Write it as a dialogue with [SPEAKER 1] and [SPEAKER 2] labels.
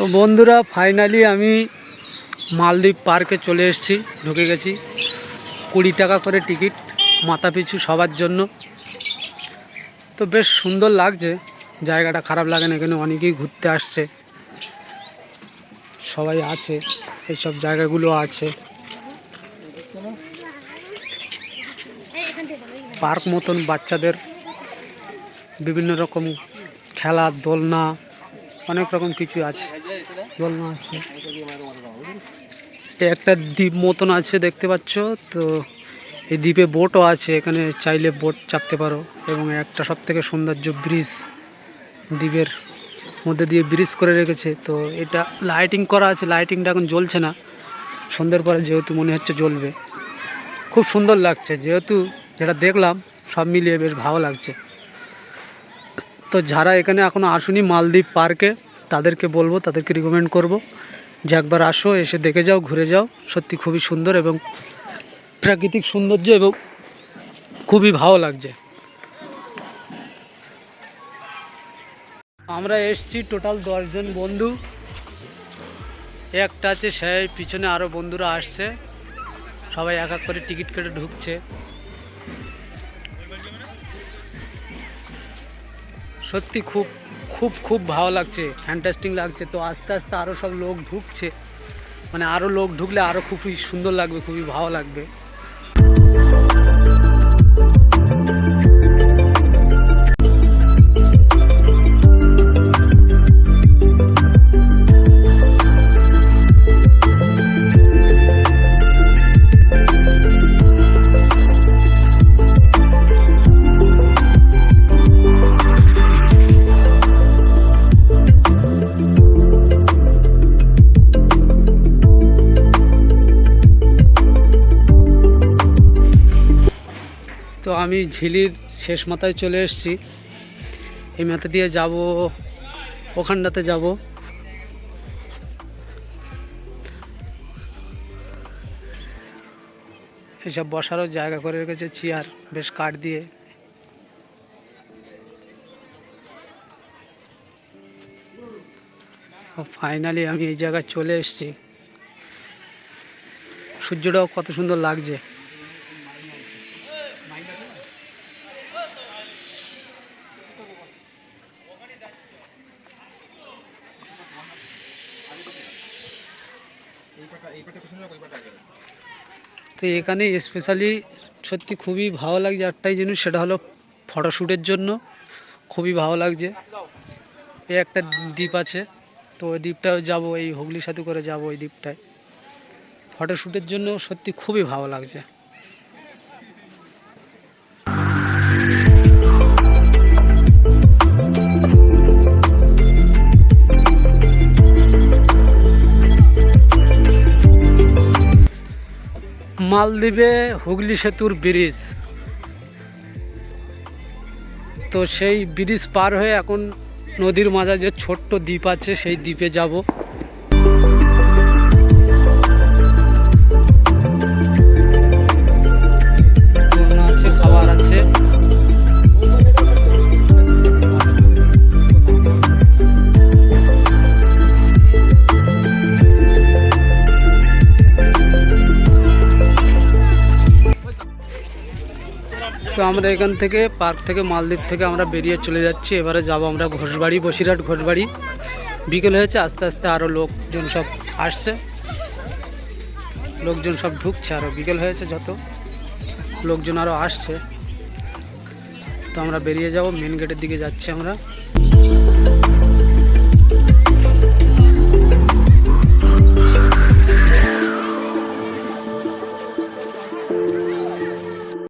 [SPEAKER 1] তো বন্ধুরা ফাইনালি আমি মালদ্বীপ পার্কে চলে এসেছি, ঢুকে গেছি। 20 টাকা করে টিকিট মাথা পিছু সবার জন্য। তো বেশ সুন্দর লাগছে, জায়গাটা খারাপ লাগে না। এখানে অনেকেই ঘুরতে আসছে, সবাই আছে, এইসব জায়গাগুলো আছে। পার্ক মতন বাচ্চাদের বিভিন্ন রকম খেলা, দোলনা, অনেক রকম কিছু আছে। দোলনা আছে, একটা দ্বীপ মতন আছে দেখতে পাচ্ছ। তো এই দ্বীপে বোটও আছে, এখানে চাইলে বোট চাপতে পারো। এবং একটা সব থেকে সৌন্দর্য ব্রিজ, দ্বীপের মধ্যে দিয়ে ব্রিজ করে রেখেছে। তো এটা লাইটিং করা আছে, লাইটিংটা এখন জ্বলছে না, সন্ধ্যের পরে যেহেতু মনে হচ্ছে জ্বলবে। খুব সুন্দর লাগছে, যেহেতু যেটা দেখলাম সব মিলিয়ে বেশ ভালো লাগছে। তো যারা এখানে এখনও আসুনি মালদ্বীপ পার্কে, তাদেরকে বলবো, তাদেরকে রিকমেন্ড করব যে একবার আসো, এসে দেখে যাও, ঘুরে যাও। সত্যি খুবই সুন্দর এবং প্রাকৃতিক সৌন্দর্য এবং খুবই ভালো লাগছে। আমরা এসছি টোটাল 10 জন বন্ধু। একটা আছে সেই পিছনে, আরও বন্ধুরা আসছে, সবাই এক এক করে টিকিট কেটে ঢুকছে। সত্যি খুব খুব খুব ভালো লাগছে, ফ্যান্টাস্টিক লাগছে। তো আস্তে আস্তে আরও সব লোক ঢুকছে, মানে আরও লোক ঢুকলে আরও খুবই সুন্দর লাগবে, খুবই ভালো লাগবে। তো আমি ঝিলির শেষ মাথায় চলে এসেছি। এই মাথা দিয়ে যাব, ওখানটাতে যাব। এসব বসারও জায়গা করে রেখেছে, চেয়ার বেশ কাঠ দিয়ে। ফাইনালি আমি এই জায়গায় চলে এসেছি। সূর্যটাও কত সুন্দর লাগছে। তো এখানে স্পেশালি সত্যি খুবই ভালো লাগছে একটাই জিনিস, সেটা হলো ফটোশ্যুটের জন্য খুবই ভালো লাগছে। এই একটা দ্বীপ আছে, তো ওই দ্বীপটাও যাবো, এই হুগলি সেতু করে যাব ওই দ্বীপটায়। ফটোশ্যুটের জন্য সত্যি খুবই ভালো লাগছে। মালদ্বীপে হুগলি সেতুর ব্রিজ, তো সেই ব্রিজ পার হয়ে এখন নদীর মাঝে যে ছোট্ট দ্বীপ আছে, সেই দ্বীপে যাব। আছে, খাবার আছে। তো আমরা এখান থেকে পার্ক থেকে, মালদ্বীপ থেকে আমরা বেরিয়ে চলে যাচ্ছি। এবারে যাব আমরা ঘোষবাড়ি, বসিরহাট ঘোষবাড়ি। বিকেল হয়েছে, আস্তে আস্তে আরও লোকজন সব আসছে, লোকজন সব ঢুকছে। আরও বিকেল হয়েছে, যত লোকজন আরও আসছে। তো আমরা বেরিয়ে যাব, মেন গেটের দিকে যাচ্ছি আমরা।